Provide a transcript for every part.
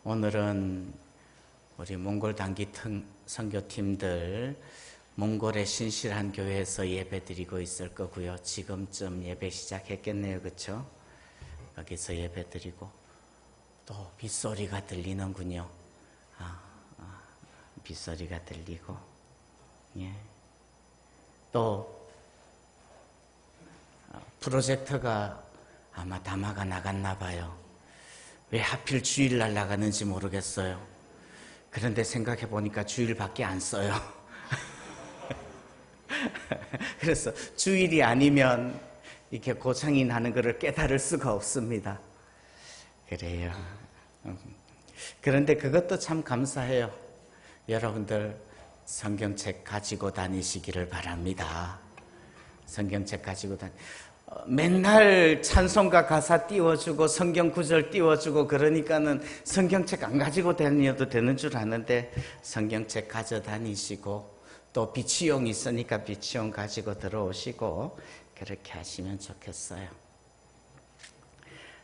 오늘은 우리 몽골 단기 선교팀들 몽골의 신실한 교회에서 예배 드리고 있을 거고요. 지금쯤 예배 시작했겠네요. 그렇죠? 여기서 예배 드리고 또 빗소리가 들리는군요. 빗소리가 들리고 또 프로젝터가 아마 담화가 나갔나 봐요. 왜 하필 주일날 나가는지 모르겠어요. 그런데 생각해 보니까 주일밖에 안 써요. 그래서 주일이 아니면 이렇게 고장이 나는 것을 깨달을 수가 없습니다. 그래요. 그런데 그것도 참 감사해요. 여러분들 성경책 가지고 다니시기를 바랍니다. 성경책 가지고 맨날 찬송가 가사 띄워주고 성경 구절 띄워주고 그러니까는 성경책 안 가지고 다녀도 되는 줄 아는데 성경책 가져다니시고 또 비치용 있으니까 비치용 가지고 들어오시고 그렇게 하시면 좋겠어요.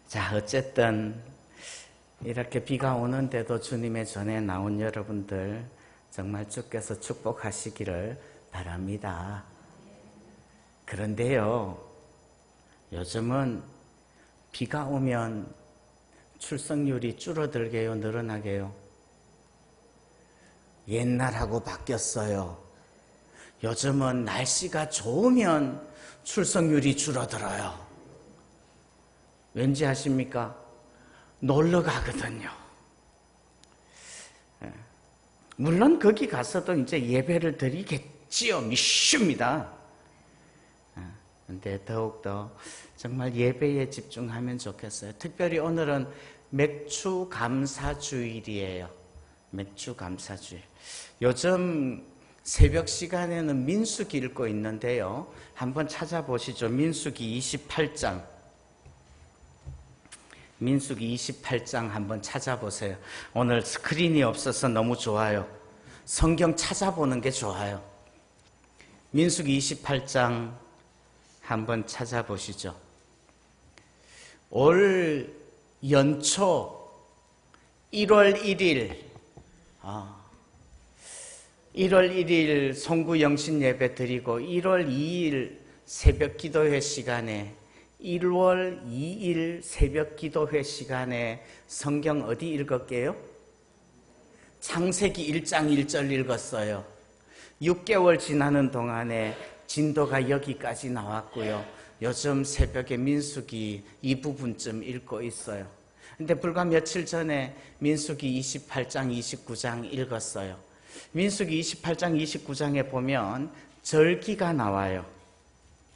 자, 어쨌든 이렇게 비가 오는데도 주님의 전에 나온 여러분들 정말 주께서 축복하시기를 바랍니다. 그런데요, 요즘은 비가 오면 출석률이 줄어들게요, 늘어나게요? 옛날하고 바뀌었어요. 요즘은 날씨가 좋으면 출석률이 줄어들어요. 왠지 아십니까? 놀러 가거든요. 물론 거기 가서도 이제 예배를 드리겠지요. 미슈입니다. 근데 더욱더 정말 예배에 집중하면 좋겠어요. 특별히 오늘은 맥주 감사주일이에요. 맥주 감사주일. 요즘 새벽 시간에는 민수기 읽고 있는데요. 한번 찾아보시죠. 민수기 28장. 민수기 28장 한번 찾아보세요. 오늘 스크린이 없어서 너무 좋아요. 성경 찾아보는 게 좋아요. 민수기 28장 한번 찾아보시죠. 올 연초 1월 1일 1월 1일 송구 영신 예배 드리고 1월 2일 새벽 기도회 시간에 1월 2일 새벽 기도회 시간에 성경 어디 읽었게요? 창세기 1장 1절 읽었어요. 6개월 지나는 동안에 진도가 여기까지 나왔고요. 요즘 새벽에 민수기 이 부분쯤 읽고 있어요. 근데 불과 며칠 전에 민수기 28장 29장 읽었어요. 민수기 28장 29장에 보면 절기가 나와요.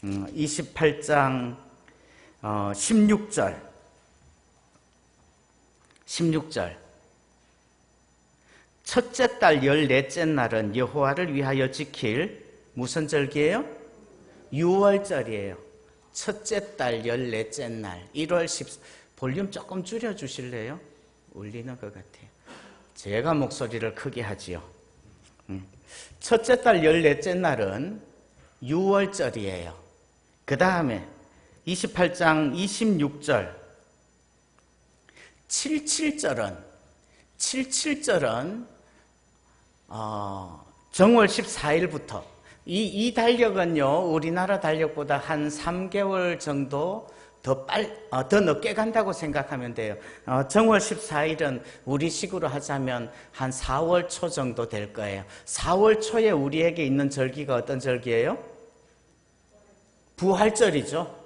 28장 16절 첫째 달 14째 날은 여호와를 위하여 지킬 무슨 절기예요? 6월절이에요. 첫째 달 14째 날 1월 14 볼륨 조금 줄여주실래요? 울리는 것 같아요. 제가 목소리를 크게 하지요. 첫째 달 14째 날은 6월절이에요. 그 다음에 28장 26절 77절은 정월 14일부터 이 달력은요, 우리나라 달력보다 한 3개월 정도 더 늦게 간다고 생각하면 돼요. 정월 14일은 우리식으로 하자면 한 4월 초 정도 될 거예요. 4월 초에 우리에게 있는 절기가 어떤 절기예요? 부활절이죠.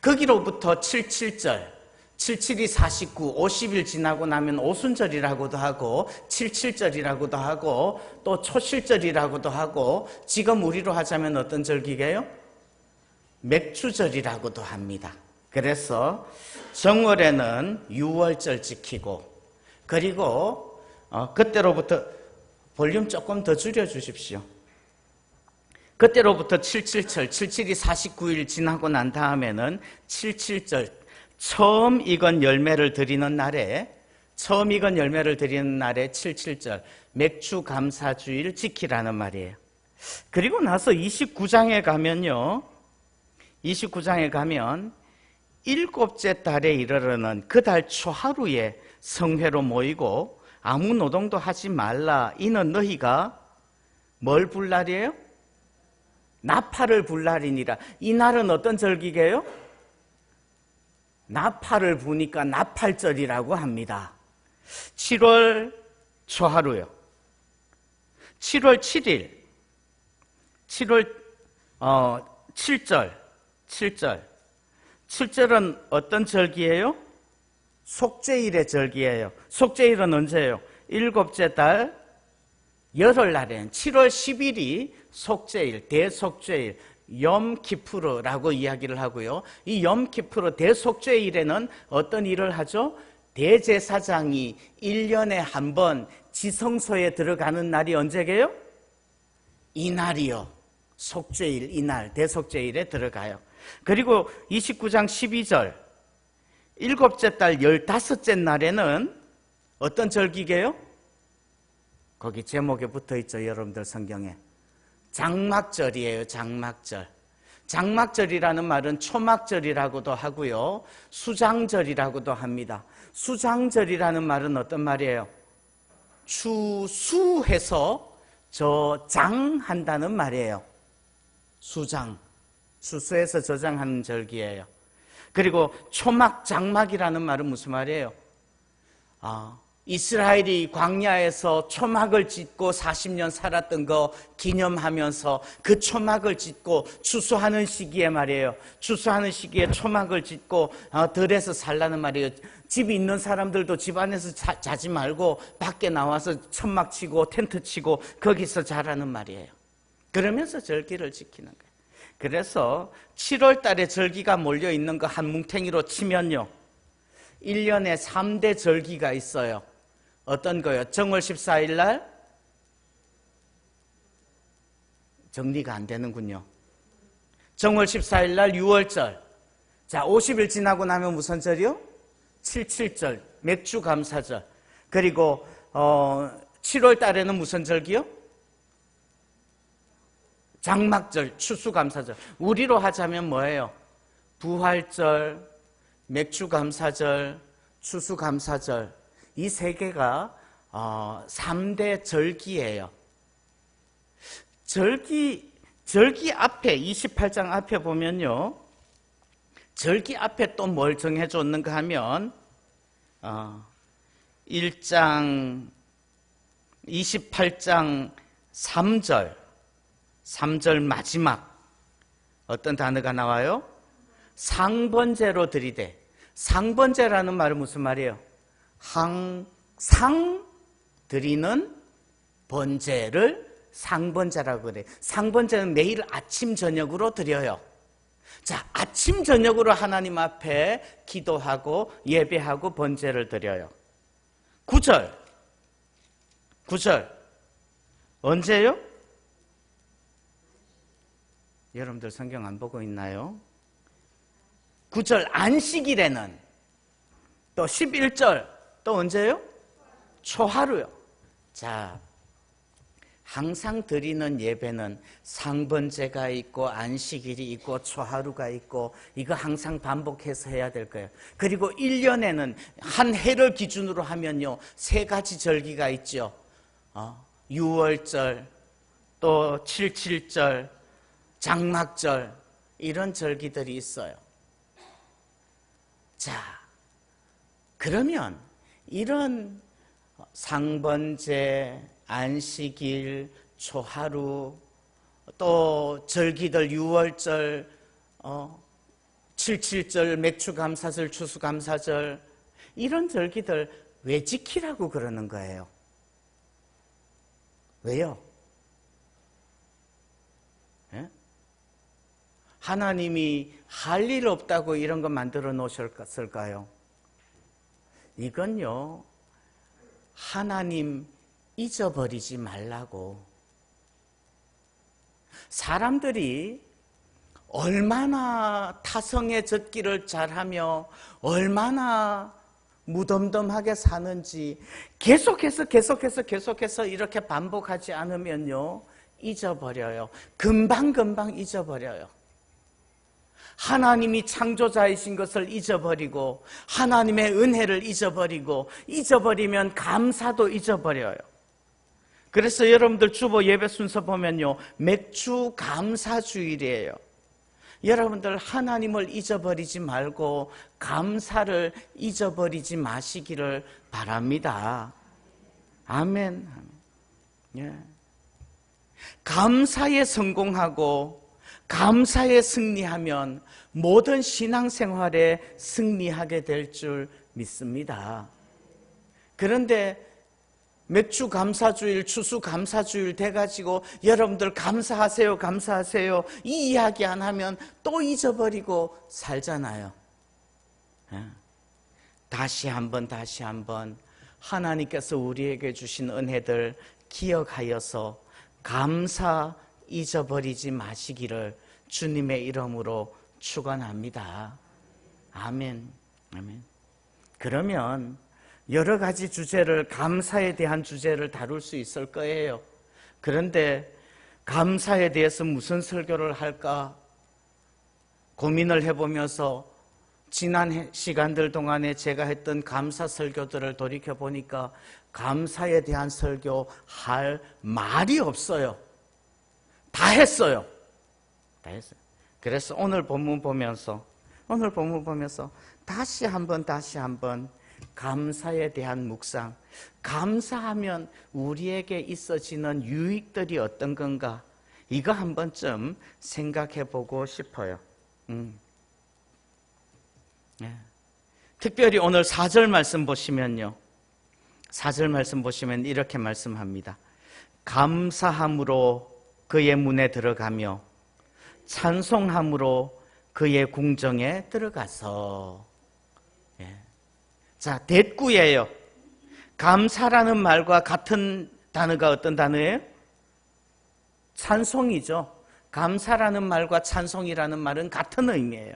거기로부터 77절, 77이 49, 50일 지나고 나면 오순절이라고도 하고 77절이라고도 하고 또 초실절이라고도 하고 지금 우리로 하자면 어떤 절기게요? 맥주절이라고도 합니다. 그래서 정월에는 6월절 지키고 그리고 그때로부터 볼륨 조금 더 줄여주십시오. 그때로부터 77절, 77이 49일 지나고 난 다음에는 77절 처음 익은 열매를 드리는 날에 77절 맥주 감사주일 지키라는 말이에요. 그리고 나서 29장에 가면요. 29장에 가면 일곱째 달에 이르러는 그 달 초하루에 성회로 모이고 아무 노동도 하지 말라. 이는 너희가 뭘 불 날이에요? 나팔을 불 날이니라. 이 날은 어떤 절기게요? 나팔을 부니까 나팔절이라고 합니다. 7월 초하루요. 7월 7일. 7월 7절. 7절은 어떤 절기예요? 속죄일의 절기예요. 속죄일은 언제예요? 일곱째 달 열흘날에는 7월 10일이 속죄일, 대속죄일, 염키푸르라고 이야기를 하고요. 이 염키푸르 대속죄일에는 어떤 일을 하죠? 대제사장이 1년에 한 번 지성소에 들어가는 날이 언제게요? 이날이요. 속죄일, 이날, 대속죄일에 들어가요. 그리고 29장 12절, 일곱째 달 15째 날에는 어떤 절기게요? 거기 제목에 붙어 있죠, 여러분들 성경에. 장막절이에요, 장막절. 장막절이라는 말은 초막절이라고도 하고요, 수장절이라고도 합니다. 수장절이라는 말은 어떤 말이에요? 추수해서 저장한다는 말이에요. 수장, 추수해서 저장하는 절기예요. 그리고 초막, 장막이라는 말은 무슨 말이에요? 이스라엘이 광야에서 초막을 짓고 40년 살았던 거 기념하면서 그 초막을 짓고 추수하는 시기에 말이에요. 추수하는 시기에 초막을 짓고 들에서 살라는 말이에요. 집이 있는 사람들도 집 안에서 자지 말고 밖에 나와서 천막 치고 텐트 치고 거기서 자라는 말이에요. 그러면서 절기를 지키는 거예요. 그래서 7월 달에 절기가 몰려있는 거 한 뭉탱이로 치면요, 1년에 3대 절기가 있어요. 어떤 거요? 정월 14일 날 정리가 안 되는군요. 정월 14일 날 유월절. 자, 50일 지나고 나면 무슨 절이요? 77절, 맥주감사절. 그리고 7월 달에는 무슨 절기요? 장막절, 추수감사절. 우리로 하자면 뭐예요? 부활절, 맥주감사절, 추수감사절. 이 세 개가 3대 절기예요. 절기 앞에 28장 앞에 보면요, 절기 앞에 또 뭘 정해줬는가 하면 1장 28장 3절 마지막 어떤 단어가 나와요? 상번제로 드리되. 상번제라는 말은 무슨 말이에요? 항상 드리는 번제를 상번제라고 그래요. 상번제는 매일 아침 저녁으로 드려요. 자, 아침 저녁으로 하나님 앞에 기도하고 예배하고 번제를 드려요. 9절 언제요? 여러분들 성경 안 보고 있나요? 9절 안식일에는. 또 11절 또 언제요? 초하루요. 자, 항상 드리는 예배는 상번제가 있고 안식일이 있고 초하루가 있고, 이거 항상 반복해서 해야 될 거예요. 그리고 1년에는 한 해를 기준으로 하면요, 3가지 절기가 있죠. 유월절, 또 77절, 장막절, 이런 절기들이 있어요. 자, 그러면 이런 상번제, 안식일, 초하루, 또 절기들 유월절, 77절, 맥주감사절, 추수감사절, 이런 절기들 왜 지키라고 그러는 거예요? 왜요? 예? 하나님이 할 일 없다고 이런 거 만들어 놓으셨을까요? 이건요, 하나님 잊어버리지 말라고. 사람들이 얼마나 타성의 젖기를 잘하며 얼마나 무덤덤하게 사는지 계속해서 이렇게 반복하지 않으면요, 잊어버려요. 금방 잊어버려요. 하나님이 창조자이신 것을 잊어버리고 하나님의 은혜를 잊어버리면 감사도 잊어버려요. 그래서 여러분들 주보 예배 순서 보면요, 맥주 감사주일이에요. 여러분들 하나님을 잊어버리지 말고 감사를 잊어버리지 마시기를 바랍니다. 아멘. 예. 감사에 성공하고 감사에 승리하면 모든 신앙생활에 승리하게 될 줄 믿습니다. 그런데 맥주 감사주일, 추수 감사주일 돼가지고 여러분들 감사하세요, 감사하세요 이 이야기 안 하면 또 잊어버리고 살잖아요. 다시 한번 하나님께서 우리에게 주신 은혜들 기억하여서 감사 잊어버리지 마시기를 주님의 이름으로 축원합니다. 아멘. 아멘. 그러면 여러 가지 주제를, 감사에 대한 주제를 다룰 수 있을 거예요. 그런데 감사에 대해서 무슨 설교를 할까 고민을 해보면서 지난 시간들 동안에 제가 했던 감사 설교들을 돌이켜보니까 감사에 대한 설교 할 말이 없어요. 다 했어요. 그래서 오늘 본문 보면서 다시 한번 감사에 대한 묵상, 감사하면 우리에게 있어지는 유익들이 어떤 건가, 이거 한 번쯤 생각해 보고 싶어요. 네. 특별히 오늘 4절 말씀 보시면요, 4절 말씀 보시면 이렇게 말씀합니다. 감사함으로 그의 문에 들어가며 찬송함으로 그의 궁정에 들어가서. 자, 대꾸예요. 감사라는 말과 같은 단어가 어떤 단어예요? 찬송이죠. 감사라는 말과 찬송이라는 말은 같은 의미예요.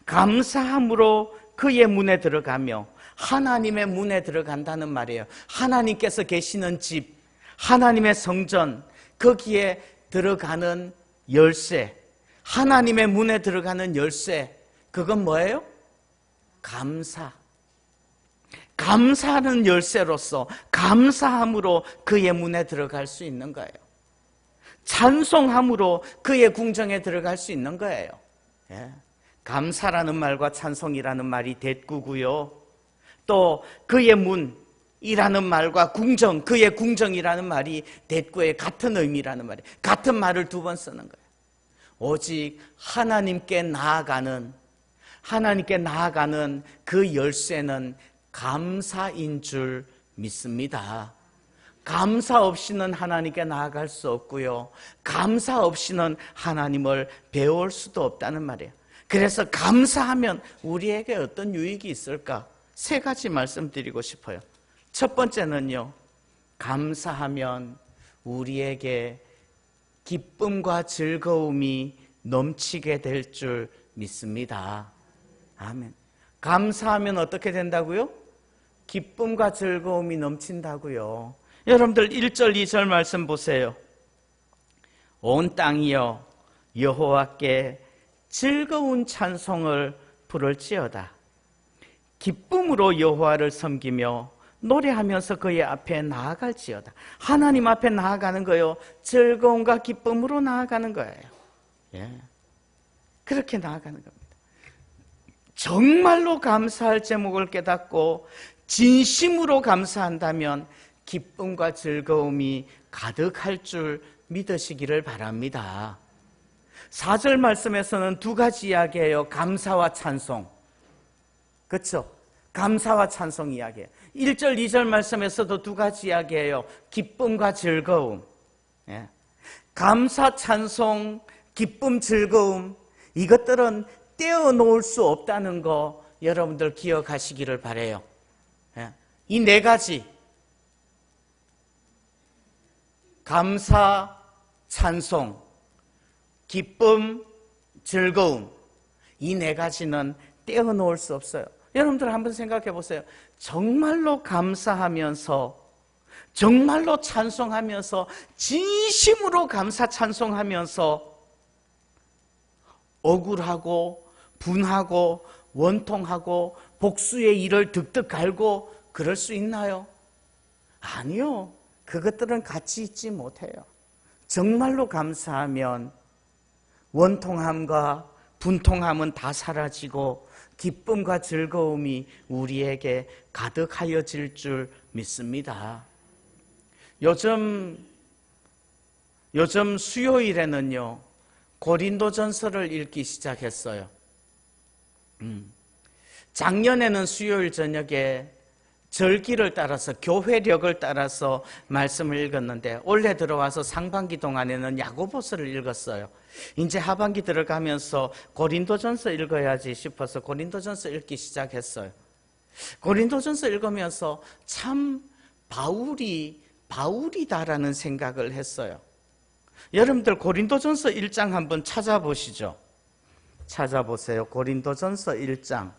감사함으로 그의 문에 들어가며, 하나님의 문에 들어간다는 말이에요. 하나님께서 계시는 집, 하나님의 성전, 거기에 들어가는 열쇠, 하나님의 문에 들어가는 열쇠, 그건 뭐예요? 감사. 감사하는 열쇠로서 감사함으로 그의 문에 들어갈 수 있는 거예요. 찬송함으로 그의 궁정에 들어갈 수 있는 거예요. 예. 감사라는 말과 찬송이라는 말이 대꾸고요. 또 그의 문이라는 말과 궁정, 그의 궁정이라는 말이 대꾸의 같은 의미라는 말이에요. 같은 말을 두 번 쓰는 거예요. 오직 하나님께 나아가는 그 열쇠는 감사인 줄 믿습니다. 감사 없이는 하나님께 나아갈 수 없고요, 감사 없이는 하나님을 배울 수도 없다는 말이에요. 그래서 감사하면 우리에게 어떤 유익이 있을까? 3가지 말씀드리고 싶어요. 첫 번째는요, 감사하면 우리에게 기쁨과 즐거움이 넘치게 될 줄 믿습니다. 아멘. 감사하면 어떻게 된다고요? 기쁨과 즐거움이 넘친다고요. 여러분들 1절 2절 말씀 보세요. 온 땅이여 여호와께 즐거운 찬송을 부를지어다. 기쁨으로 여호와를 섬기며 노래하면서 그의 앞에 나아갈지어다. 하나님 앞에 나아가는 거요, 즐거움과 기쁨으로 나아가는 거예요. 예. 그렇게 나아가는 겁니다. 정말로 감사할 제목을 깨닫고 진심으로 감사한다면 기쁨과 즐거움이 가득할 줄 믿으시기를 바랍니다. 4절 말씀에서는 2가지 이야기예요. 감사와 찬송. 그렇죠? 감사와 찬송 이야기예요. 1절 2절 말씀에서도 2가지 이야기예요. 기쁨과 즐거움. 예. 감사, 찬송, 기쁨, 즐거움, 이것들은 떼어놓을 수 없다는 거 여러분들 기억하시기를 바라요. 이 4가지, 감사, 찬송, 기쁨, 즐거움, 이 4가지는 떼어놓을 수 없어요. 여러분들 한번 생각해 보세요. 정말로 감사하면서, 정말로 찬송하면서, 진심으로 감사 찬송하면서 억울하고 분하고 원통하고 복수의 일을 득득 갈고 그럴 수 있나요? 아니요. 그것들은 같이 있지 못해요. 정말로 감사하면 원통함과 분통함은 다 사라지고 기쁨과 즐거움이 우리에게 가득하여질 줄 믿습니다. 요즘 수요일에는요, 고린도전서를 읽기 시작했어요. 작년에는 수요일 저녁에 절기를 따라서 교회력을 따라서 말씀을 읽었는데 올해 들어와서 상반기 동안에는 야고보서를 읽었어요. 이제 하반기 들어가면서 고린도전서 읽어야지 싶어서 고린도전서 읽기 시작했어요. 고린도전서 읽으면서 참 바울이다라는 생각을 했어요. 여러분들 고린도전서 1장 한번 찾아보시죠. 찾아보세요. 고린도전서 1장.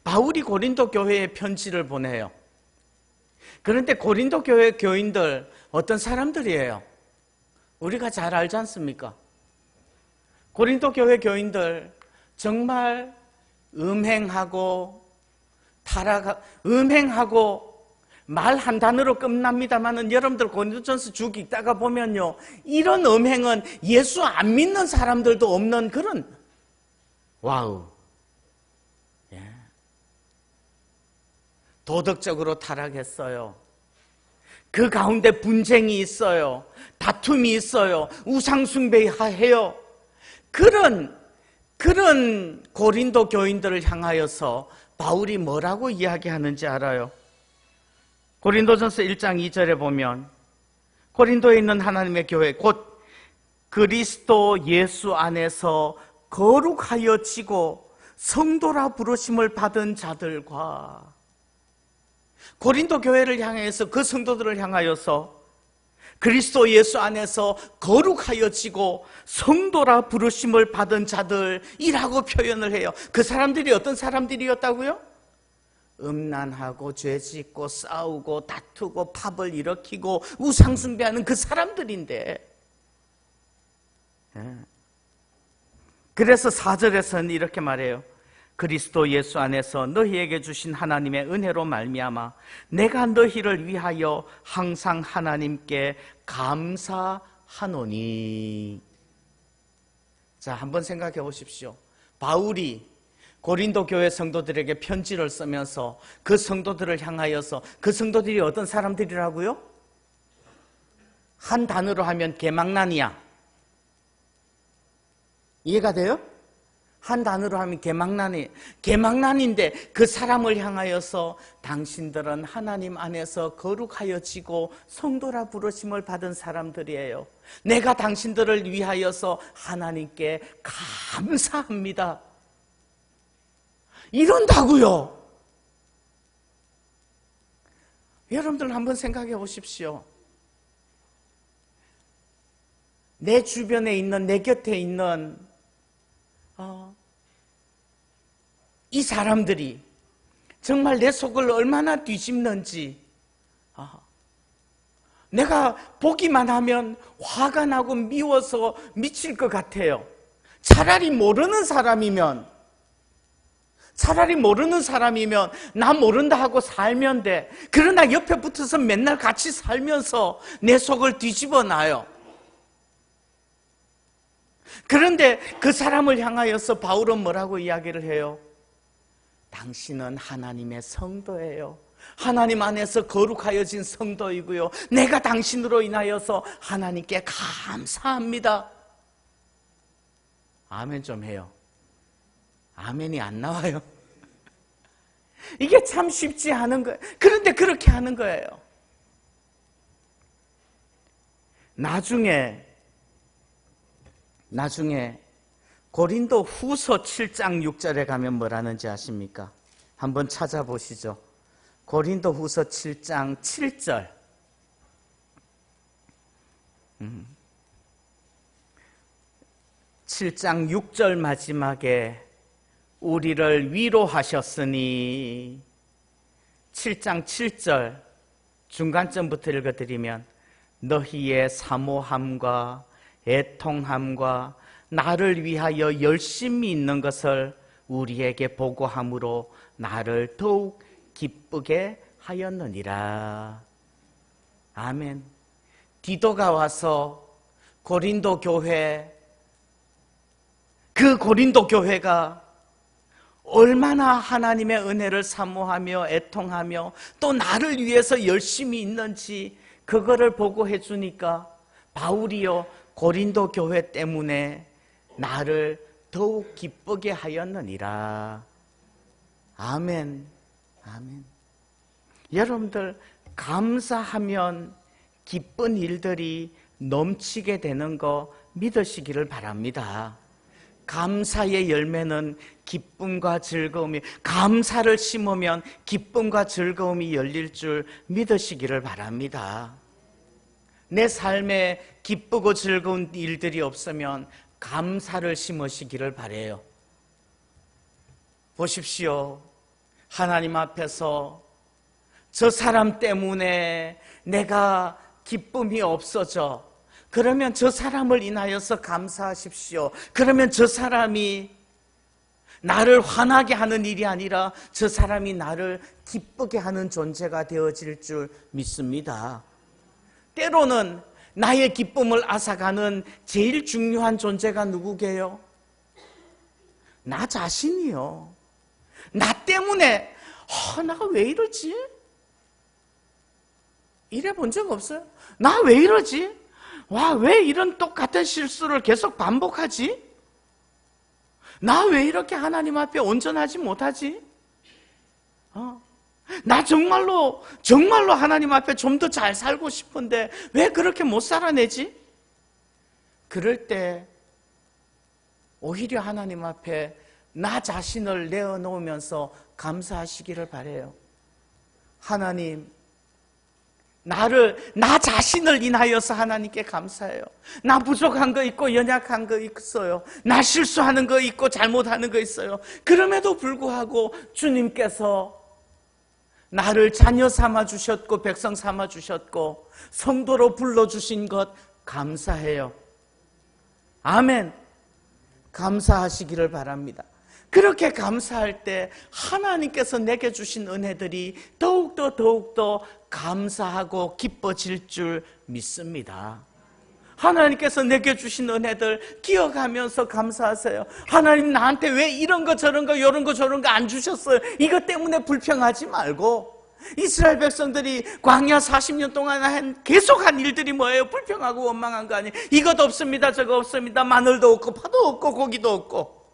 바울이 고린도 교회에 편지를 보내요. 그런데 고린도 교회 교인들 어떤 사람들이에요? 우리가 잘 알지 않습니까? 고린도 교회 교인들 정말 음행하고 말 한 단어로 끝납니다만은 여러분들 고린도전서 쭉 읽다가 보면요, 이런 음행은 예수 안 믿는 사람들도 없는 그런, 와우, 예. 도덕적으로 타락했어요. 그 가운데 분쟁이 있어요. 다툼이 있어요. 우상숭배해요. 그런 고린도 교인들을 향하여서 바울이 뭐라고 이야기하는지 알아요? 고린도전서 1장 2절에 보면 고린도에 있는 하나님의 교회 곧 그리스도 예수 안에서 거룩하여지고 성도라 부르심을 받은 자들과, 고린도 교회를 향해서 그 성도들을 향하여서 그리스도 예수 안에서 거룩하여지고 성도라 부르심을 받은 자들이라고 표현을 해요. 그 사람들이 어떤 사람들이었다고요? 음란하고 죄짓고 싸우고 다투고 팝을 일으키고 우상숭배하는 그 사람들인데, 그래서 4절에서는 이렇게 말해요. 그리스도 예수 안에서 너희에게 주신 하나님의 은혜로 말미암아 내가 너희를 위하여 항상 하나님께 감사하노니. 자, 한번 생각해 보십시오. 바울이 고린도 교회 성도들에게 편지를 쓰면서 그 성도들을 향하여서, 그 성도들이 어떤 사람들이라고요? 한 단어로 하면 개망난이야. 이해가 돼요? 한 단어로 하면 개망난인데 그 사람을 향하여서 당신들은 하나님 안에서 거룩하여지고 성도라 부르심을 받은 사람들이에요. 내가 당신들을 위하여서 하나님께 감사합니다. 이런다고요. 여러분들 한번 생각해 보십시오. 내 주변에 있는, 내 곁에 있는 이 사람들이 정말 내 속을 얼마나 뒤집는지, 내가 보기만 하면 화가 나고 미워서 미칠 것 같아요. 차라리 모르는 사람이면 나 모른다 하고 살면 돼. 그러나 옆에 붙어서 맨날 같이 살면서 내 속을 뒤집어 놔요. 그런데 그 사람을 향하여서 바울은 뭐라고 이야기를 해요? 당신은 하나님의 성도예요. 하나님 안에서 거룩하여진 성도이고요, 내가 당신으로 인하여서 하나님께 감사합니다. 아멘 좀 해요. 아멘이 안 나와요. 이게 참 쉽지 않은 거예요. 그런데 그렇게 하는 거예요. 나중에 고린도 후서 7장 6절에 가면 뭐라는지 아십니까? 한번 찾아보시죠. 고린도 후서 7장 7절. 7장 6절 마지막에 우리를 위로하셨으니, 7장 7절 중간점부터 읽어드리면 너희의 사모함과 애통함과 나를 위하여 열심히 있는 것을 우리에게 보고함으로 나를 더욱 기쁘게 하였느니라. 아멘. 디도가 와서 고린도 교회, 그 고린도 교회가 얼마나 하나님의 은혜를 사모하며 애통하며 또 나를 위해서 열심히 있는지 그거를 보고 해주니까 바울이요, 고린도 교회 때문에 나를 더욱 기쁘게 하였느니라. 아멘. 아멘. 여러분들, 감사하면 기쁜 일들이 넘치게 되는 거 믿으시기를 바랍니다. 감사의 열매는 기쁨과 즐거움이, 감사를 심으면 기쁨과 즐거움이 열릴 줄 믿으시기를 바랍니다. 내 삶에 기쁘고 즐거운 일들이 없으면 감사를 심으시기를 바라요. 보십시오. 하나님 앞에서 저 사람 때문에 내가 기쁨이 없어져. 그러면 저 사람을 인하여서 감사하십시오. 그러면 저 사람이 나를 화나게 하는 일이 아니라 저 사람이 나를 기쁘게 하는 존재가 되어질 줄 믿습니다. 때로는 나의 기쁨을 앗아가는 제일 중요한 존재가 누구게요? 나 자신이요. 나 때문에 내가 왜 이러지? 이래 본 적 없어요? 나 왜 이러지? 왜 이런 똑같은 실수를 계속 반복하지? 나 왜 이렇게 하나님 앞에 온전하지 못하지? 나 정말로 하나님 앞에 좀 더 잘 살고 싶은데 왜 그렇게 못 살아내지? 그럴 때 오히려 하나님 앞에 나 자신을 내어놓으면서 감사하시기를 바라요. 하나님, 나 자신을 인하여서 하나님께 감사해요. 나 부족한 거 있고 연약한 거 있어요. 나 실수하는 거 있고 잘못하는 거 있어요. 그럼에도 불구하고 주님께서 나를 자녀 삼아 주셨고 백성 삼아 주셨고 성도로 불러주신 것 감사해요. 아멘. 감사하시기를 바랍니다. 그렇게 감사할 때 하나님께서 내게 주신 은혜들이 더욱더 감사하고 기뻐질 줄 믿습니다. 하나님께서 내게 주신 은혜들 기억하면서 감사하세요. 하나님, 나한테 왜 이런 거 저런 거 이런 거 저런 거 안 주셨어요? 이것 때문에 불평하지 말고, 이스라엘 백성들이 광야 40년 동안 계속한 일들이 뭐예요? 불평하고 원망한 거 아니에요? 이것 없습니다, 저거 없습니다, 마늘도 없고 파도 없고 고기도 없고.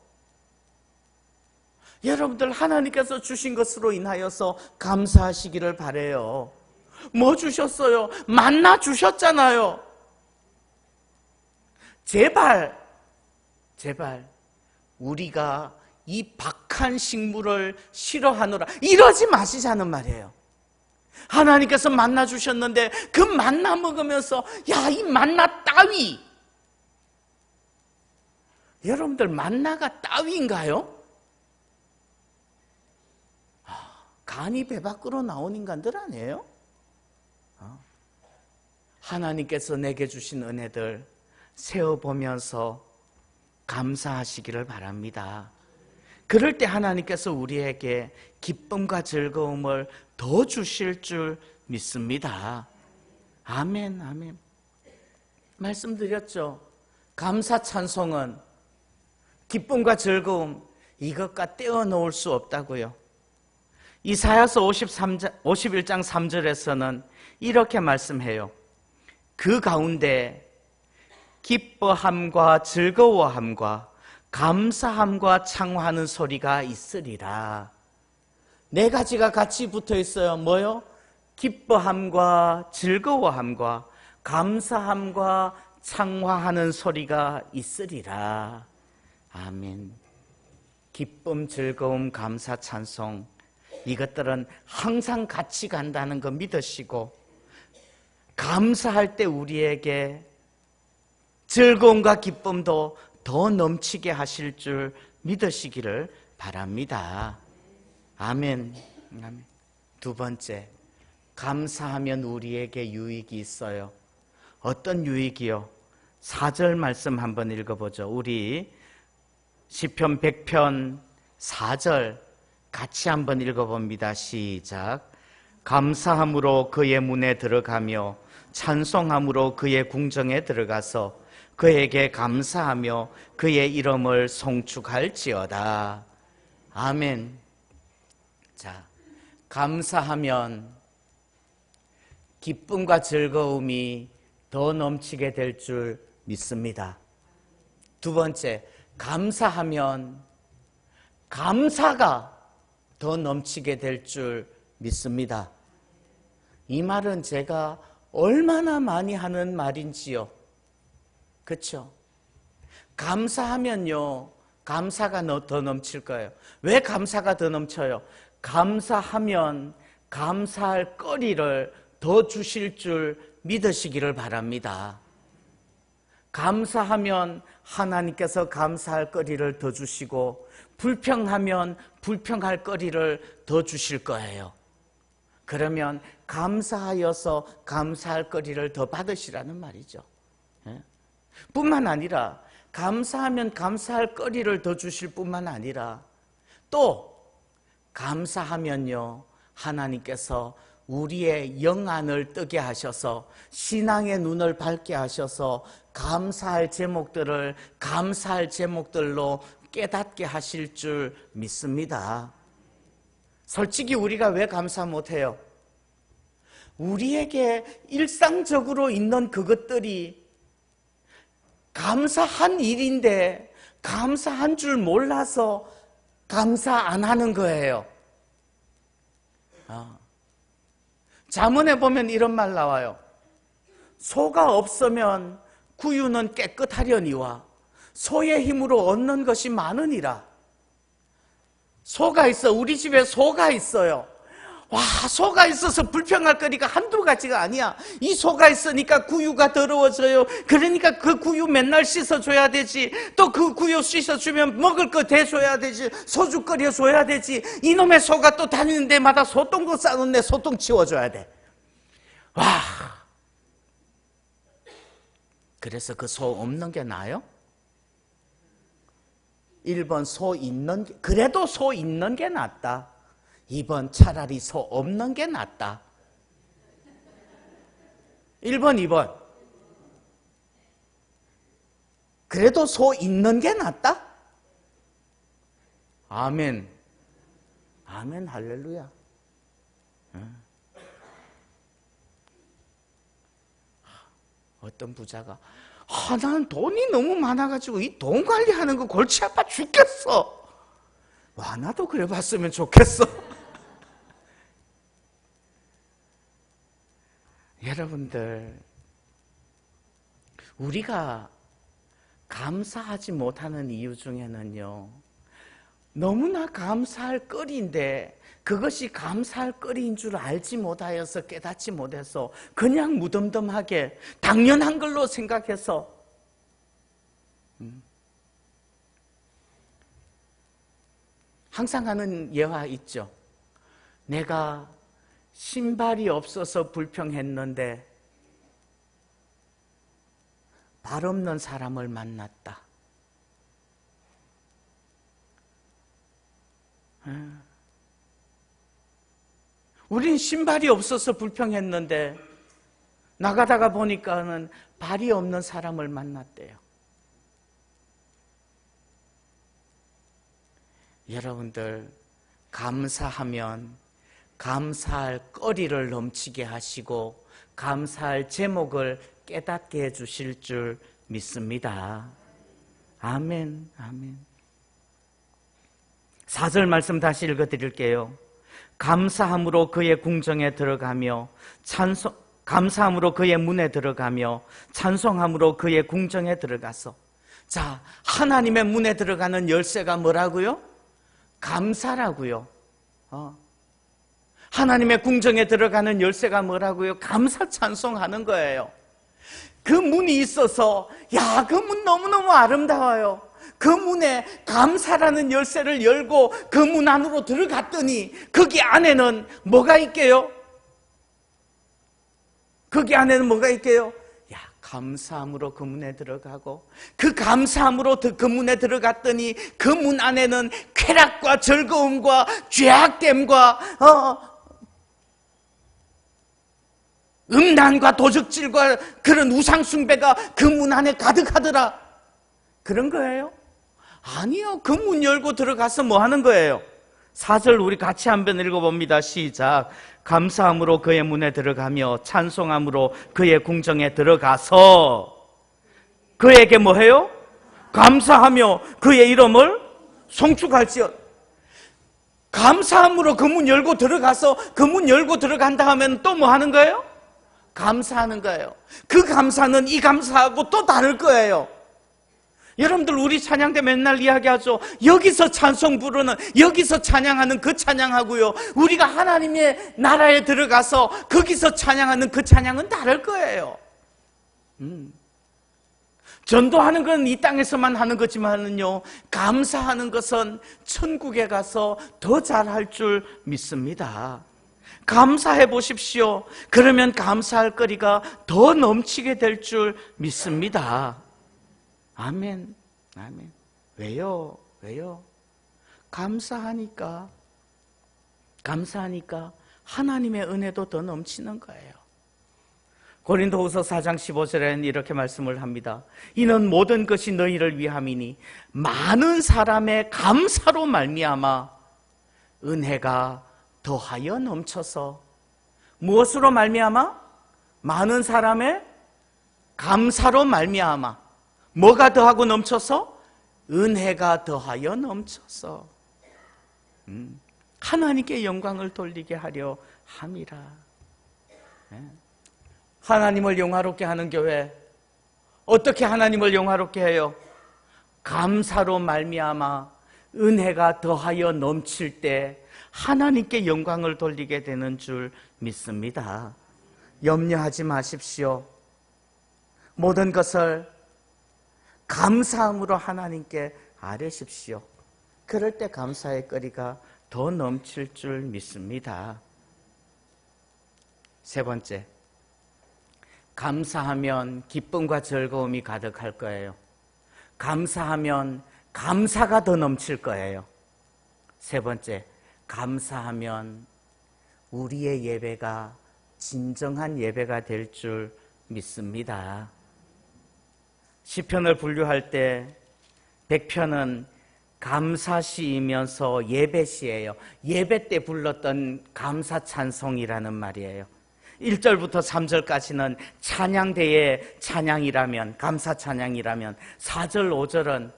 여러분들, 하나님께서 주신 것으로 인하여서 감사하시기를 바라요. 뭐 주셨어요? 만나 주셨잖아요. 제발 우리가 이 박한 식물을 싫어하노라 이러지 마시자는 말이에요. 하나님께서 만나 주셨는데 그 만나 먹으면서 이 만나 따위, 여러분들 만나가 따위인가요? 간이 배 밖으로 나온 인간들 아니에요? 하나님께서 내게 주신 은혜들 세어보면서 감사하시기를 바랍니다. 그럴 때 하나님께서 우리에게 기쁨과 즐거움을 더 주실 줄 믿습니다. 아멘, 아멘. 말씀드렸죠. 감사 찬송은 기쁨과 즐거움, 이것과 떼어놓을 수 없다고요. 이사야서 51장 3절에서는 이렇게 말씀해요. 그 가운데 기뻐함과 즐거워함과 감사함과 창화하는 소리가 있으리라. 네 가지가 같이 붙어 있어요. 뭐요? 기뻐함과 즐거워함과 감사함과 창화하는 소리가 있으리라. 아멘. 기쁨, 즐거움, 감사, 찬송, 이것들은 항상 같이 간다는 거 믿으시고, 감사할 때 우리에게 즐거움과 기쁨도 더 넘치게 하실 줄 믿으시기를 바랍니다. 아멘. 아멘. 두 번째, 감사하면 우리에게 유익이 있어요. 어떤 유익이요? 4절 말씀 한번 읽어보죠. 우리 시편 100편 4절 같이 한번 읽어봅니다. 시작. 감사함으로 그의 문에 들어가며 찬송함으로 그의 궁정에 들어가서 그에게 감사하며 그의 이름을 송축할지어다. 아멘. 자, 감사하면 기쁨과 즐거움이 더 넘치게 될 줄 믿습니다. 두 번째, 감사하면 감사가 더 넘치게 될 줄 믿습니다. 이 말은 제가 얼마나 많이 하는 말인지요. 그렇죠? 감사하면요, 감사가 더 넘칠 거예요. 왜 감사가 더 넘쳐요? 감사하면 감사할 거리를 더 주실 줄 믿으시기를 바랍니다. 감사하면 하나님께서 감사할 거리를 더 주시고, 불평하면 불평할 거리를 더 주실 거예요. 그러면 감사하여서 감사할 거리를 더 받으시라는 말이죠. 뿐만 아니라 감사하면 감사할 거리를 더 주실 뿐만 아니라 또 감사하면요, 하나님께서 우리의 영안을 뜨게 하셔서 신앙의 눈을 밝게 하셔서 감사할 제목들로 깨닫게 하실 줄 믿습니다. 솔직히 우리가 왜 감사 못해요? 우리에게 일상적으로 있는 그것들이 감사한 일인데 감사한 줄 몰라서 감사 안 하는 거예요. 잠언에 보면 이런 말 나와요. 소가 없으면 구유는 깨끗하려니와 소의 힘으로 얻는 것이 많으니라. 소가 있어. 우리 집에 소가 있어요. 와, 소가 있어서 불평할 거리가 한두 가지가 아니야. 이 소가 있으니까 구유가 더러워져요. 그러니까 그 구유 맨날 씻어줘야 되지. 또 그 구유 씻어주면 먹을 거 대줘야 되지. 소주 끓여줘야 되지. 이놈의 소가 또 다니는 데마다 소똥거 싸놓네. 소똥 치워줘야 돼. 와, 그래서 그 소 없는 게 나아요? 1번 소 있는 게, 그래도 소 있는 게 낫다. 2번 차라리 소 없는 게 낫다. 1번, 2번. 그래도 소 있는 게 낫다? 아멘. 아멘, 할렐루야. 어떤 부자가 나는 돈이 너무 많아가지고 이 돈 관리하는 거 골치 아파 죽겠어. 와, 나도 그래 봤으면 좋겠어. 여러분들, 우리가 감사하지 못하는 이유 중에는요, 너무나 감사할 거리인데 그것이 감사할 거리인 줄 알지 못하여서, 깨닫지 못해서 그냥 무덤덤하게 당연한 걸로 생각해서 항상 하는 예화 있죠. 내가 신발이 없어서 불평했는데 발 없는 사람을 만났다. 우린 신발이 없어서 불평했는데 나가다가 보니까는 발이 없는 사람을 만났대요. 여러분들, 감사하면 감사할 거리를 넘치게 하시고 감사할 제목을 깨닫게 해주실 줄 믿습니다. 아멘, 아멘. 4절 말씀 다시 읽어드릴게요. 감사함으로 그의 궁정에 들어가며 감사함으로 그의 문에 들어가며 찬송함으로 그의 궁정에 들어가서. 자, 하나님의 문에 들어가는 열쇠가 뭐라고요? 감사라고요. 하나님의 궁정에 들어가는 열쇠가 뭐라고요? 감사 찬송하는 거예요. 그 문이 있어서, 야, 그 문 너무너무 아름다워요. 그 문에 감사라는 열쇠를 열고 그 문 안으로 들어갔더니 거기 안에는 뭐가 있게요? 거기 안에는 뭐가 있게요? 야, 감사함으로 그 문에 들어가고, 그 감사함으로 그 문에 들어갔더니 그 문 안에는 쾌락과 즐거움과 죄악됨과 음란과 도적질과 그런 우상숭배가 그 문 안에 가득하더라. 그런 거예요? 아니요. 그 문 열고 들어가서 뭐 하는 거예요? 4절 우리 같이 한번 읽어봅니다. 시작. 감사함으로 그의 문에 들어가며 찬송함으로 그의 궁정에 들어가서 그에게 뭐 해요? 감사하며 그의 이름을 송축할지어다. 감사함으로 그 문 열고 들어가서 그 문 열고 들어간다 하면 또 뭐 하는 거예요? 감사하는 거예요. 그 감사는 이 감사하고 또 다를 거예요. 여러분들 우리 찬양 때 맨날 이야기하죠. 여기서 찬송 부르는, 여기서 찬양하는 그 찬양하고요, 우리가 하나님의 나라에 들어가서 거기서 찬양하는 그 찬양은 다를 거예요. 전도하는 건 이 땅에서만 하는 거지만은요, 감사하는 것은 천국에 가서 더 잘할 줄 믿습니다. 감사해 보십시오. 그러면 감사할 거리가 더 넘치게 될 줄 믿습니다. 아멘. 아멘. 왜요? 감사하니까 하나님의 은혜도 더 넘치는 거예요. 고린도후서 4장 15절에는 이렇게 말씀을 합니다. 이는 모든 것이 너희를 위함이니 많은 사람의 감사로 말미암아 은혜가 더하여 넘쳐서. 무엇으로 말미암아? 많은 사람의 감사로 말미암아 뭐가 더하고 넘쳐서? 은혜가 더하여 넘쳐서 하나님께 영광을 돌리게 하려 함이라. 하나님을 영화롭게 하는 교회, 어떻게 하나님을 영화롭게 해요? 감사로 말미암아 은혜가 더하여 넘칠 때 하나님께 영광을 돌리게 되는 줄 믿습니다. 염려하지 마십시오. 모든 것을 감사함으로 하나님께 아뢰십시오. 그럴 때 감사의 거리가 더 넘칠 줄 믿습니다. 세 번째, 감사하면 기쁨과 즐거움이 가득할 거예요. 감사하면 감사가 더 넘칠 거예요. 세 번째, 감사하면 우리의 예배가 진정한 예배가 될 줄 믿습니다. 시편을 분류할 때 100편은 감사시이면서 예배시예요. 예배 때 불렀던 감사 찬송이라는 말이에요. 1절부터 3절까지는 찬양대의 찬양이라면, 감사 찬양이라면, 4절, 5절은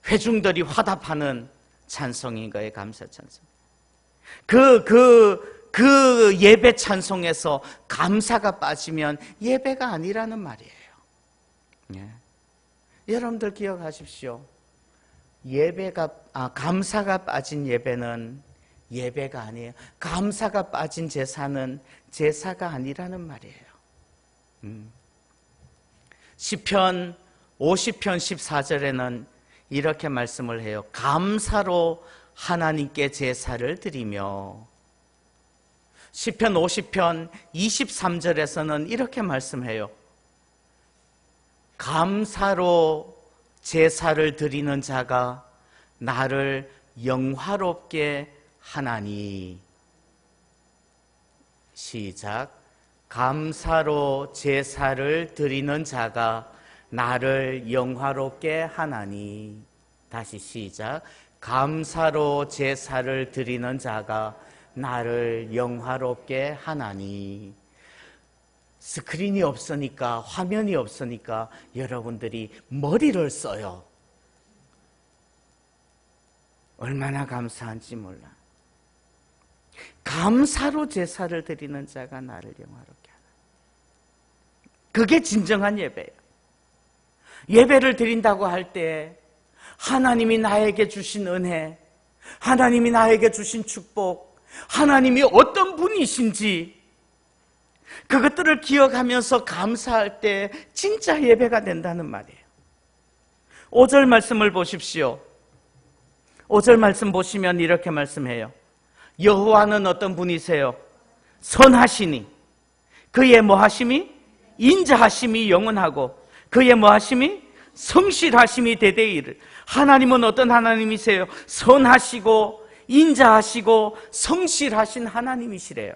회중들이 화답하는 찬송인 거예요. 감사 찬송. 그 예배 찬송에서 감사가 빠지면 예배가 아니라는 말이에요. 여러분들 기억하십시오. 감사가 빠진 예배는 예배가 아니에요. 감사가 빠진 제사는 제사가 아니라는 말이에요. 시편 50편 14절에는 이렇게 말씀을 해요. 감사로 하나님께 제사를 드리며. 시편 50편 23절에서는 이렇게 말씀해요. 감사로 제사를 드리는 자가 나를 영화롭게 하나니. 시작. 감사로 제사를 드리는 자가 나를 영화롭게 하나니. 다시 시작. 감사로 제사를 드리는 자가 나를 영화롭게 하나니. 스크린이 없으니까, 화면이 없으니까 여러분들이 머리를 써요. 얼마나 감사한지 몰라. 감사로 제사를 드리는 자가 나를 영화롭게 하나. 그게 진정한 예배예요. 예배를 드린다고 할 때 하나님이 나에게 주신 은혜, 하나님이 나에게 주신 축복, 하나님이 어떤 분이신지 그것들을 기억하면서 감사할 때 진짜 예배가 된다는 말이에요. 5절 말씀을 보십시오. 5절 말씀 보시면 이렇게 말씀해요. 여호와는 어떤 분이세요? 선하시니 그의 뭐하심이? 인자하심이 영원하고 그의 뭐하심이? 성실하심이 대대이를. 하나님은 어떤 하나님이세요? 선하시고 인자하시고 성실하신 하나님이시래요.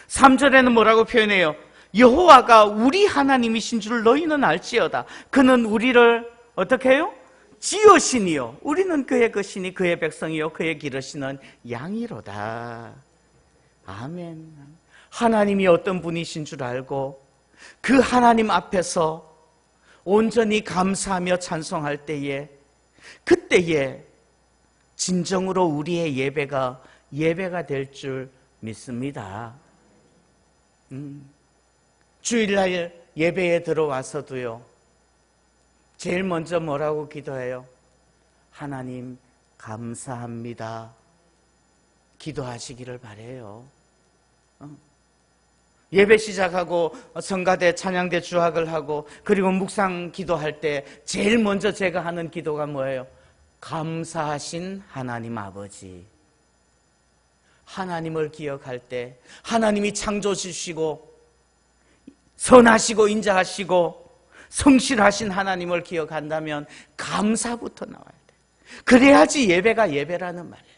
3절에는 뭐라고 표현해요? 여호와가 우리 하나님이신 줄 너희는 알지어다. 그는 우리를 어떻게 해요? 지으시니요 우리는 그의 것이니 그의 백성이요 그의 기르시는 양이로다. 아멘. 하나님이 어떤 분이신 줄 알고 그 하나님 앞에서 온전히 감사하며 찬송할 때에, 그때에 진정으로 우리의 예배가 될 줄 믿습니다. 주일날 예배에 들어와서도요, 제일 먼저 뭐라고 기도해요? 하나님 감사합니다. 기도하시기를 바라요. 예배 시작하고 성가대 찬양대 주악을 하고 그리고 묵상 기도할 때 제일 먼저 제가 하는 기도가 뭐예요? 감사하신 하나님 아버지. 하나님을 기억할 때 하나님이 창조주시고 선하시고 인자하시고 성실하신 하나님을 기억한다면 감사부터 나와야 돼. 그래야지 예배가 예배라는 말이에요.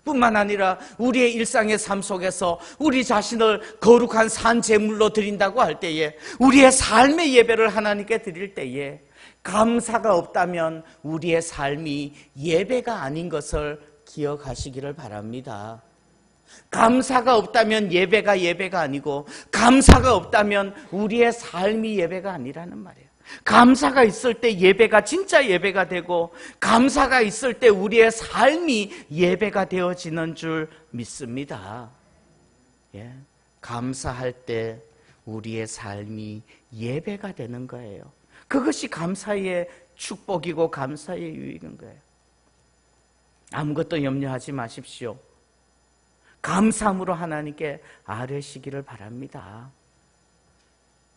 뿐만 아니라 우리의 일상의 삶 속에서 우리 자신을 거룩한 산 제물로 드린다고 할 때에, 우리의 삶의 예배를 하나님께 드릴 때에 감사가 없다면 우리의 삶이 예배가 아닌 것을 기억하시기를 바랍니다. 감사가 없다면 예배가 아니고, 감사가 없다면 우리의 삶이 예배가 아니라는 말이에요. 감사가 있을 때 예배가 진짜 예배가 되고, 감사가 있을 때 우리의 삶이 예배가 되어지는 줄 믿습니다. 예. 감사할 때 우리의 삶이 예배가 되는 거예요. 그것이 감사의 축복이고 감사의 유익인 거예요. 아무것도 염려하지 마십시오. 감사함으로 하나님께 아뢰시기를 바랍니다.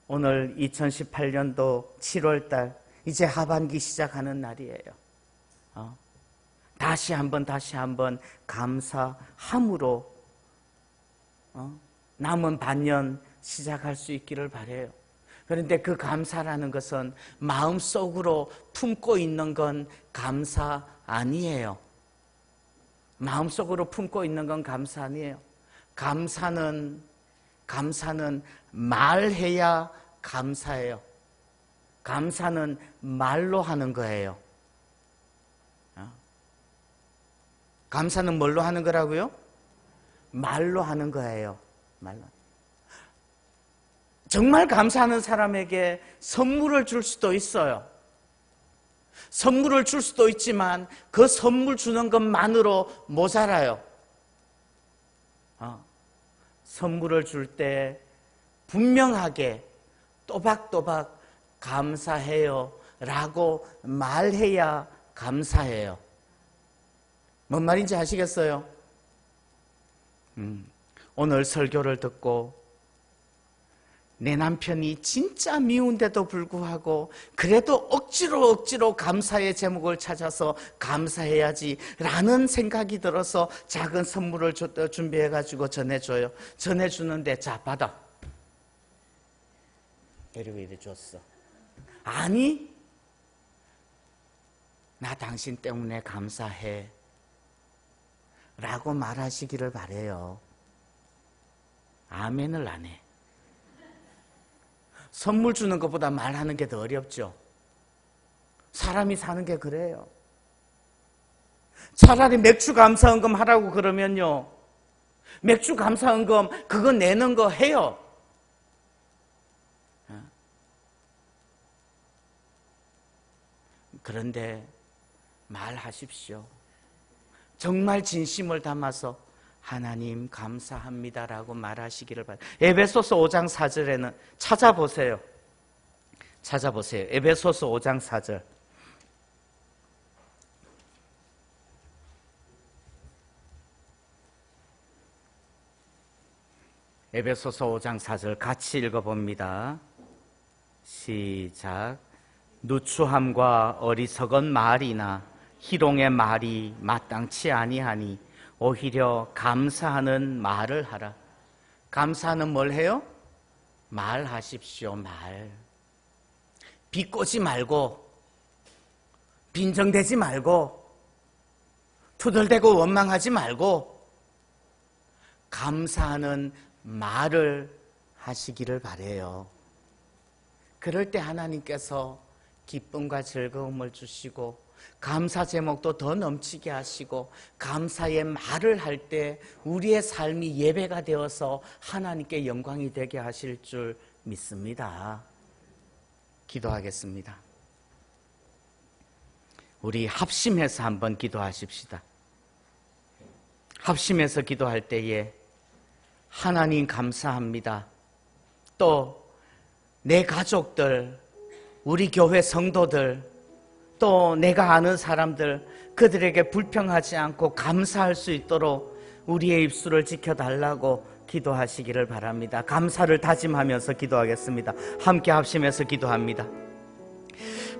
오늘 2018년도 7월달 이제 하반기 시작하는 날이에요. 다시 한번 감사함으로 남은 반년 시작할 수 있기를 바라요. 그런데 그 감사라는 것은 마음속으로 품고 있는 건 감사 아니에요. 마음속으로 품고 있는 건 감사 아니에요. 감사는 말해야 감사해요. 감사는 말로 하는 거예요. 감사는 뭘로 하는 거라고요? 말로 하는 거예요. 말로. 정말 감사하는 사람에게 선물을 줄 수도 있어요. 선물을 줄 수도 있지만 그 선물 주는 것만으로 모자라요. 선물을 줄 때 분명하게 또박또박 감사해요 라고 말해야 감사해요. 뭔 말인지 아시겠어요? 오늘 설교를 듣고 내 남편이 진짜 미운데도 불구하고 그래도 억지로 감사의 제목을 찾아서 감사해야지 라는 생각이 들어서 작은 선물을 준비해가지고 전해줘요. 전해주는데 자 받아. 그리고 이래 줬어. 아니 나 당신 때문에 감사해 라고 말하시기를 바라요. 아멘을 안 해. 선물 주는 것보다 말하는 게 더 어렵죠. 사람이 사는 게 그래요. 차라리 맥주 감사헌금 하라고 그러면요, 맥주 감사헌금 그거 내는 거 해요. 그런데 말하십시오. 정말 진심을 담아서 하나님 감사합니다라고 말하시기를 바랍니다. 에베소서 5장 4절에는 찾아보세요. 에베소서 5장 4절. 에베소서 5장 4절 같이 읽어봅니다. 시작. 누추함과 어리석은 말이나 희롱의 말이 마땅치 아니하니 오히려 감사하는 말을 하라. 감사는 뭘 해요? 말하십시오, 말. 비꼬지 말고, 빈정대지 말고, 투덜대고 원망하지 말고, 감사하는 말을 하시기를 바라요. 그럴 때 하나님께서 기쁨과 즐거움을 주시고 감사 제목도 더 넘치게 하시고 감사의 말을 할 때 우리의 삶이 예배가 되어서 하나님께 영광이 되게 하실 줄 믿습니다. 기도하겠습니다. 우리 합심해서 한번 기도하십시다. 합심해서 기도할 때에 하나님 감사합니다. 또 내 가족들, 우리 교회 성도들, 또 내가 아는 사람들, 그들에게 불평하지 않고 감사할 수 있도록 우리의 입술을 지켜달라고 기도하시기를 바랍니다. 감사를 다짐하면서 기도하겠습니다. 함께 합심해서 기도합니다.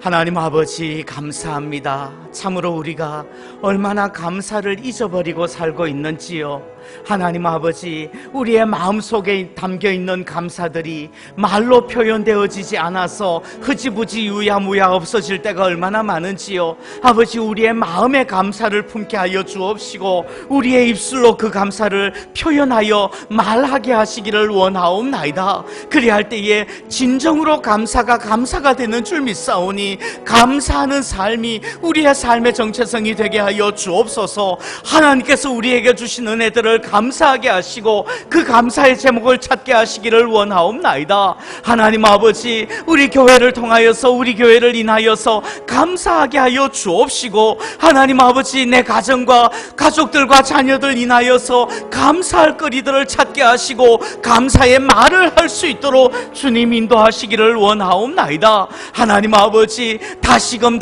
하나님 아버지 감사합니다. 참으로 우리가 얼마나 감사를 잊어버리고 살고 있는지요. 하나님 아버지, 우리의 마음속에 담겨있는 감사들이 말로 표현되어지지 않아서 흐지부지 유야무야 없어질 때가 얼마나 많은지요. 아버지, 우리의 마음의 감사를 품게 하여 주옵시고 우리의 입술로 그 감사를 표현하여 말하게 하시기를 원하옵나이다. 그리할 때에 진정으로 감사가 되는 줄 믿사오니 감사하는 삶이 우리의 삶의 정체성이 되게 하여 주옵소서. 하나님께서 우리에게 주신 은혜들을 감사하게 하시고 그 감사의 제목을 찾게 하시기를 원하옵나이다. 하나님 아버지, 우리 교회를 통하여서 우리 교회를 인하여서 감사하게 하여 주옵시고 하나님 아버지, 내 가정과 가족들과 자녀들 인하여서 감사할 거리들을 찾게 하시고 감사의 말을 할 수 있도록 주님 인도하시기를 원하옵나이다. 하나님 아버지, 다시금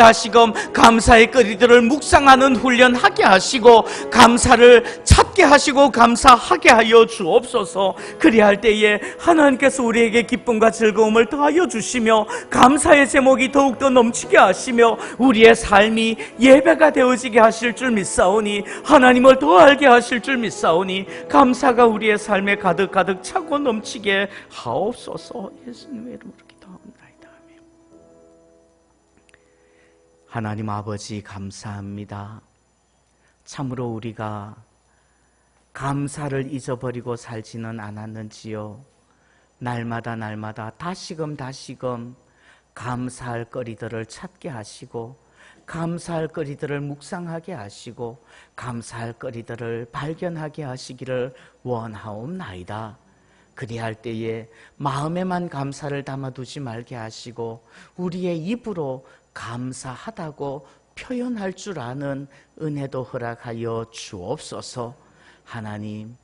감사의 거리들을 묵상하는 훈련하게 하시고 감사를 찾게 하시고 감사하게 하여 주옵소서. 그리할 때에 하나님께서 우리에게 기쁨과 즐거움을 더하여 주시며 감사의 제목이 더욱더 넘치게 하시며 우리의 삶이 예배가 되어지게 하실 줄 믿사오니 하나님을 더 알게 하실 줄 믿사오니 감사가 우리의 삶에 가득 차고 넘치게 하옵소서. 예수님의 이름으로 기도합니다. 아멘. 하나님 아버지 감사합니다. 참으로 우리가 감사를 잊어버리고 살지는 않았는지요. 날마다 다시금 감사할 거리들을 찾게 하시고 감사할 거리들을 묵상하게 하시고 감사할 거리들을 발견하게 하시기를 원하옵나이다. 그리할 때에 마음에만 감사를 담아두지 말게 하시고 우리의 입으로 감사하다고 표현할 줄 아는 은혜도 허락하여 주옵소서. 하나님,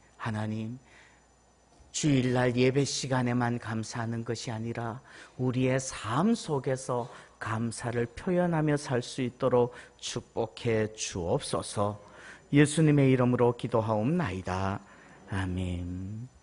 주일날 예배 시간에만 감사하는 것이 아니라 우리의 삶 속에서 감사를 표현하며 살 수 있도록 축복해 주옵소서. 예수님의 이름으로 기도하옵나이다. 아멘.